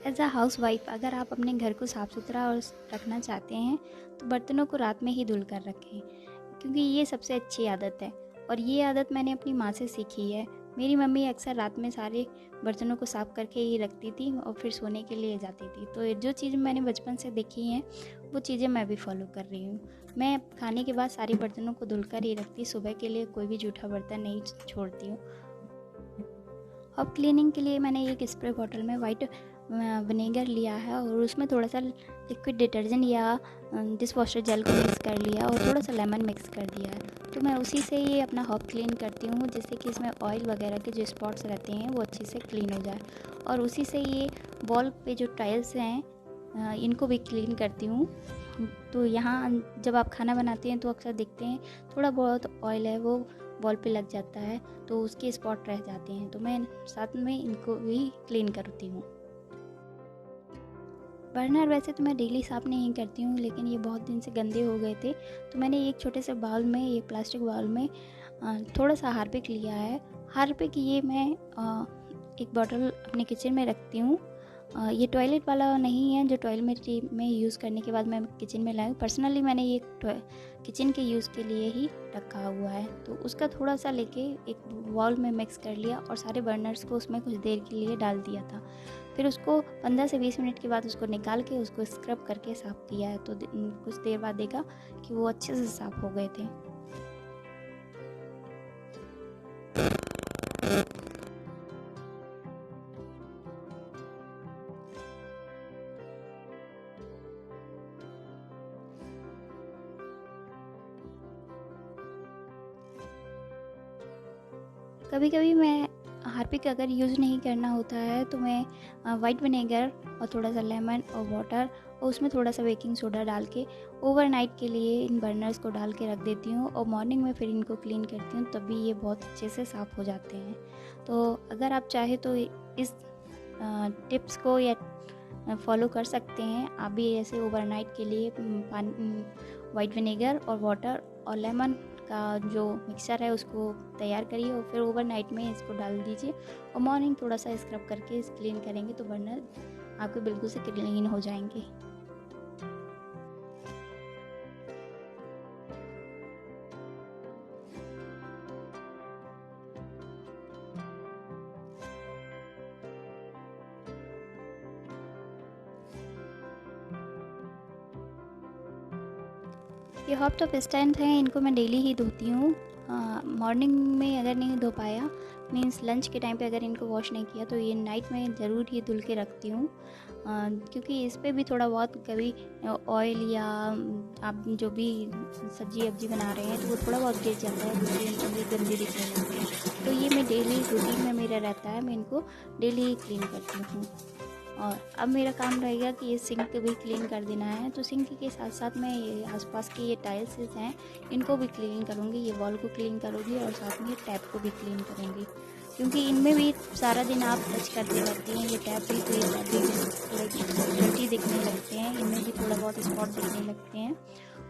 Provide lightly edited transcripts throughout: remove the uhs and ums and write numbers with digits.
As a house wife अगर आप अपने घर को साफ़ सुथरा और रखना चाहते हैं तो बर्तनों को रात में ही धुल कर रखें, क्योंकि ये सबसे अच्छी आदत है। और ये आदत मैंने अपनी माँ से सीखी है। मेरी मम्मी अक्सर रात में सारे बर्तनों को साफ़ करके ही रखती थी और फिर सोने के लिए जाती थी। तो जो चीज़ मैंने बचपन से देखी हैं वो चीज़ें मैं भी फॉलो कर रही हूँ। मैं खाने के बाद सारे बर्तनों को धुल कर ही रखती, सुबह के लिए कोई भी जूठा बर्तन नहीं छोड़ती हूँ। अब क्लीनिंग के लिए मैंने एक स्प्रे बॉटल में वाइट विनेगर लिया है और उसमें थोड़ा सा लिक्विड डिटर्जेंट या डिश वॉशर जेल को मिक्स कर लिया और थोड़ा सा लेमन मिक्स कर दिया है। तो मैं उसी से ये अपना हॉब क्लीन करती हूँ, जिससे कि इसमें ऑयल वगैरह के जो स्पॉट्स रहते हैं वो अच्छे से क्लीन हो जाए। और उसी से ये वॉल पे जो टाइल्स हैं इनको भी क्लीन करती हूँ। तो यहाँ जब आप खाना बनाते हैं तो अक्सर देखते हैं थोड़ा बहुत ऑयल है वो वॉल पे लग जाता है, तो उसके स्पॉट रह जाते हैं, तो मैं साथ में इनको भी क्लीन करती हूँ। बर्नर वैसे तो मैं डेली साफ़ नहीं करती हूँ, लेकिन ये बहुत दिन से गंदे हो गए थे, तो मैंने एक छोटे से बाउल में, एक प्लास्टिक बाउल में थोड़ा सा हार्पिक लिया है। हार्पिक ये मैं एक बॉटल अपने किचन में रखती हूँ। ये टॉयलेट वाला नहीं है जो टॉयलेट में यूज़ करने के बाद मैं किचन में लाई। पर्सनली मैंने ये किचन के यूज़ के लिए ही रखा हुआ है। तो उसका थोड़ा सा लेके एक बाउल में मिक्स कर लिया और सारे बर्नर्स को उसमें कुछ देर के लिए डाल दिया था। फिर उसको 15 से 20 मिनट के बाद उसको निकाल के उसको स्क्रब करके साफ़ किया है, तो कुछ देर बाद देखा कि वो अच्छे से साफ़ हो गए थे। कभी कभी मैं हार्पिक अगर यूज़ नहीं करना होता है तो मैं वाइट विनेगर और थोड़ा सा लेमन और वाटर और उसमें थोड़ा सा बेकिंग सोडा डाल के ओवरनाइट के लिए इन बर्नर्स को डाल के रख देती हूँ और मॉर्निंग में फिर इनको क्लीन करती हूँ, तभी ये बहुत अच्छे से साफ़ हो जाते हैं। तो अगर आप चाहे तो इस टिप्स को या फॉलो कर सकते हैं। आप भी ऐसे ओवरनाइट के लिए वाइट विनेगर और वाटर और लेमन का जो मिक्सचर है उसको तैयार करिए और फिर ओवरनाइट में इसको डाल दीजिए और मॉर्निंग थोड़ा सा स्क्रब करके क्लीन करेंगे तो बर्नर आपके बिल्कुल से क्लीन हो जाएंगे। ये हॉप्स ऑफ स्टैंड हैं, इनको मैं डेली ही धोती हूँ। मॉर्निंग में अगर नहीं धो पाया, मीन्स लंच के टाइम पे अगर इनको वॉश नहीं किया तो ये नाइट में ज़रूर ही धुल के रखती हूँ, क्योंकि इस पे भी थोड़ा बहुत कभी ऑयल या आप जो भी सब्जी वब्जी बना रहे हैं तो वो थोड़ा बहुत गिर जाता है, तो ये गंदी दिखने लगती है। तो ये मैं डेली रूटीन में मेरा रहता है, मैं इनको डेली क्लीन करती हूँ। और अब मेरा काम रहेगा कि ये सिंक भी क्लीन कर देना है, तो सिंक के साथ साथ मैं ये आसपास के ये टाइल्स हैं इनको भी क्लीन करूँगी, ये वॉल को क्लीन करूँगी और साथ में ये टैप को भी क्लीन करूँगी, क्योंकि इनमें भी सारा दिन आप टच करते रहते हैं। ये टैप भी तो ये टैप भी थोड़े डर्टी दिखने लगते हैं, इनमें भी थोड़ा बहुत स्पॉट दिखने लगते हैं।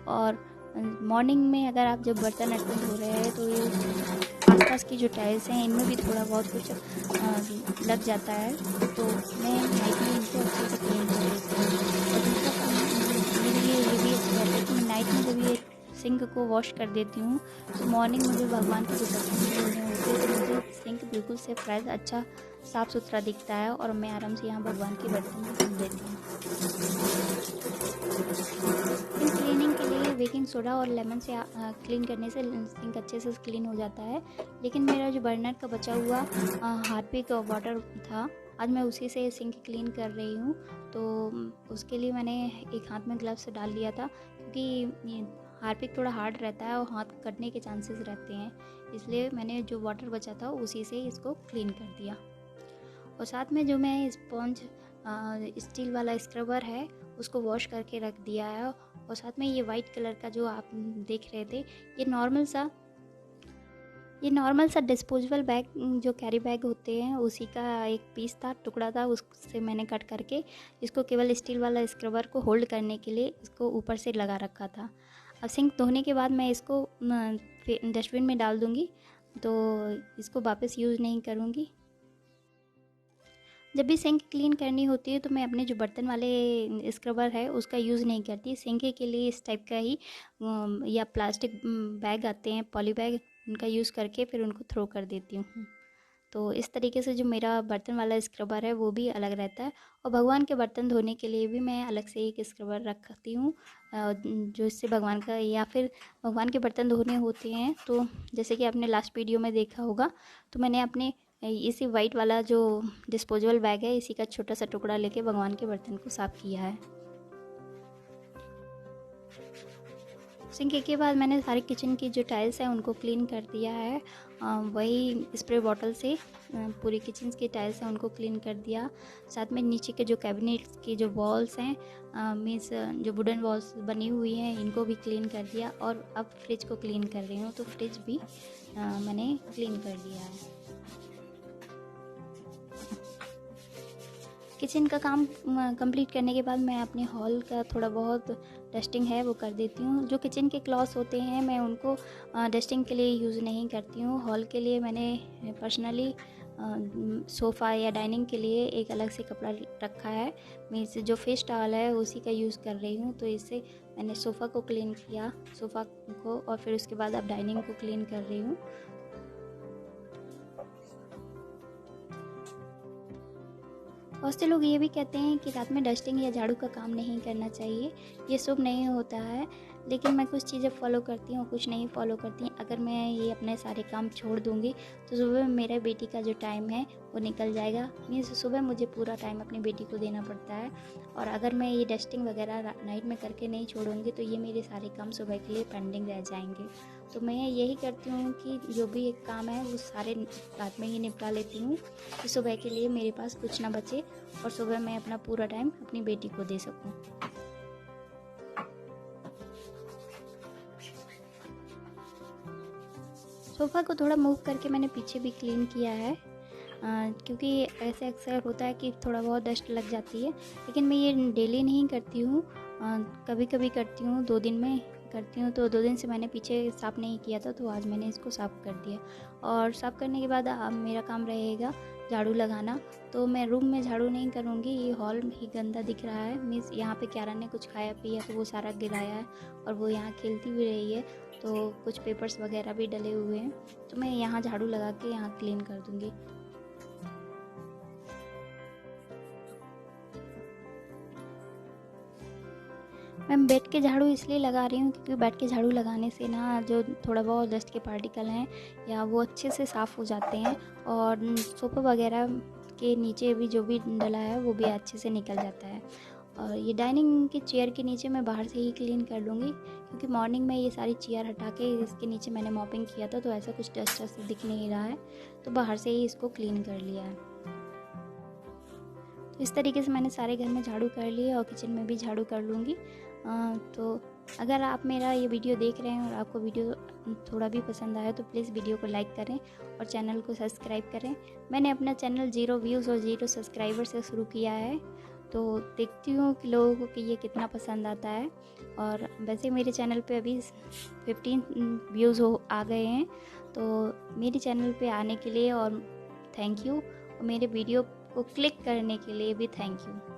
और मॉर्निंग में अगर आप जब बर्तन वर्तन धो रहे हैं तो ये आसपास की जो टाइल्स हैं इनमें भी थोड़ा बहुत कुछ लग जाता है, तो मैं नाइट में इनको अच्छे से क्लीन कर देती हूँ। और दूसरा काम मेरे लिए ये भी अच्छा रहता है कि मैं नाइट में जब ये सिंक को वॉश कर देती हूँ तो मॉर्निंग में जो भगवान के जो बर्तन धोने होते हैं तो मुझे सिंक बिल्कुल से फ्रेश अच्छा साफ़ सुथरा दिखता है और मैं आराम से यहाँ भगवान के बर्तन भी धो देती हूँ। सिंक क्लीनिंग के लिए बेकिंग सोडा और लेमन से क्लीन करने से सिंक अच्छे से क्लीन हो जाता है, लेकिन मेरा जो बर्नर का बचा हुआ हार्पिक वाटर था, आज मैं उसी से सिंक क्लीन कर रही हूँ। तो उसके लिए मैंने एक हाथ में ग्लव्स डाल लिया था, क्योंकि ये हार्पिक थोड़ा हार्ड रहता है और हाथ कटने के चांसेस रहते हैं, इसलिए मैंने जो वाटर बचा था उसी से इसको क्लीन कर दिया। और साथ में जो मैं स्पॉन्ज स्टील वाला स्क्रबर है उसको वॉश करके रख दिया है। और साथ में ये वाइट कलर का जो आप देख रहे थे, ये नॉर्मल सा डिस्पोजेबल बैग जो कैरी बैग होते हैं उसी का एक पीस था, टुकड़ा था, उससे मैंने कट करके इसको केवल स्टील वाला स्क्रबर को होल्ड करने के लिए इसको ऊपर से लगा रखा था। अब सिंक धोने के बाद मैं इसको डस्टबिन में डाल दूँगी, तो इसको वापस यूज़ नहीं करूँगी। जब भी सिंक क्लीन करनी होती है तो मैं अपने जो बर्तन वाले स्क्रबर है उसका यूज़ नहीं करती। सिंक के लिए इस टाइप का ही या प्लास्टिक बैग आते हैं, पॉली बैग, उनका यूज़ करके फिर उनको थ्रो कर देती हूँ। तो इस तरीके से जो मेरा बर्तन वाला स्क्रबर है वो भी अलग रहता है। और भगवान के बर्तन धोने के लिए भी मैं अलग से एक स्क्रबर रखती हूँ, जो इससे भगवान का या फिर भगवान के बर्तन धोने होते हैं। तो जैसे कि आपने लास्ट वीडियो में देखा होगा, तो मैंने अपने इसी वाइट वाला जो डिस्पोजेबल बैग है इसी का छोटा सा टुकड़ा लेके भगवान के बर्तन को साफ़ किया है। सिंक के बाद मैंने सारे किचन की जो टाइल्स हैं उनको क्लीन कर दिया है। वही स्प्रे बॉटल से पूरी किचन की टाइल्स हैं उनको क्लीन कर दिया। साथ में नीचे के जो कैबिनेट्स की जो वॉल्स हैं, मीन्स जो वुडन वॉल्स बनी हुई हैं, इनको भी क्लीन कर दिया। और अब फ्रिज को क्लीन कर रही हूँ, तो फ्रिज भी मैंने क्लीन कर दिया है। किचन का काम कंप्लीट करने के बाद मैं अपने हॉल का थोड़ा बहुत डस्टिंग है वो कर देती हूँ। जो किचन के क्लॉथ्स होते हैं मैं उनको डस्टिंग के लिए यूज़ नहीं करती हूँ। हॉल के लिए मैंने पर्सनली सोफ़ा या डाइनिंग के लिए एक अलग से कपड़ा रखा है। मीन्स जो फिश टॉवल है उसी का यूज़ कर रही हूँ। तो इससे मैंने सोफ़ा को क्लीन किया, सोफ़ा को, और फिर उसके बाद अब डाइनिंग को क्लीन कर रही हूँ। बहुत से लोग ये भी कहते हैं कि रात में डस्टिंग या झाड़ू का काम नहीं करना चाहिए, ये शुभ नहीं होता है। लेकिन मैं कुछ चीज़ें फ़ॉलो करती हूँ, कुछ नहीं फ़ॉलो करती। अगर मैं ये अपने सारे काम छोड़ दूँगी तो सुबह मेरे बेटी का जो टाइम है वो निकल जाएगा। मीन्स सुबह मुझे पूरा टाइम अपनी बेटी को देना पड़ता है। और अगर मैं ये डस्टिंग वगैरह नाइट में करके नहीं छोड़ूंगी तो ये मेरे सारे काम सुबह के लिए पेंडिंग रह जाएंगे। तो मैं यही करती हूँ कि जो भी एक काम है वो सारे रात में ही निपटा लेती हूँ, कि सुबह के लिए मेरे पास कुछ ना बचे और सुबह मैं अपना पूरा टाइम अपनी बेटी को दे सकूँ। सोफ़ा को थोड़ा मूव करके मैंने पीछे भी क्लीन किया है, क्योंकि ऐसे अक्सर होता है कि थोड़ा बहुत डस्ट लग जाती है। लेकिन मैं ये डेली नहीं करती हूँ, कभी कभी करती हूँ, 2 दिन में करती हूँ। तो 2 दिन से मैंने पीछे साफ़ नहीं किया था, तो आज मैंने इसको साफ़ कर दिया। और साफ़ करने के बाद अब मेरा काम रहेगा झाड़ू लगाना। तो मैं रूम में झाड़ू नहीं करूँगी, ये हॉल ही गंदा दिख रहा है। मीन्स यहाँ पे क्यारा ने कुछ खाया पिया तो वो सारा गिराया है, और वो यहाँ खेलती भी रही है, तो कुछ पेपर्स वगैरह भी डले हुए हैं। तो मैं यहाँ झाड़ू लगा के यहाँ क्लीन कर दूँगी। मैं बेड के झाड़ू इसलिए लगा रही हूँ क्योंकि बेड के झाड़ू लगाने से ना जो थोड़ा बहुत डस्ट के पार्टिकल हैं या वो अच्छे से साफ़ हो जाते हैं, और सोफ़ा वगैरह के नीचे भी जो भी डला है वो भी अच्छे से निकल जाता है। और ये डाइनिंग की चेयर के नीचे मैं बाहर से ही क्लीन कर लूँगी, क्योंकि मॉर्निंग में ये सारी चेयर हटा के इसके नीचे मैंने मॉपिंग किया था, तो ऐसा कुछ डस्ट वस्ट दिख नहीं रहा है, तो बाहर से ही इसको क्लीन कर लिया है। तो इस तरीके से मैंने सारे घर में झाड़ू कर लिए और किचन में भी झाड़ू कर लूँगी। तो अगर आप मेरा ये वीडियो देख रहे हैं और आपको वीडियो थोड़ा भी पसंद आया तो प्लीज़ वीडियो को लाइक करें और चैनल को सब्सक्राइब करें। मैंने अपना चैनल 0 व्यूज़ और 0 सब्सक्राइबर से शुरू किया है, तो देखती हूँ कि लोगों को कि ये कितना पसंद आता है। और वैसे मेरे चैनल पे अभी 15 व्यूज़ आ गए हैं, तो मेरे चैनल पे आने के लिए और थैंक यू, और मेरे वीडियो को क्लिक करने के लिए भी थैंक यू।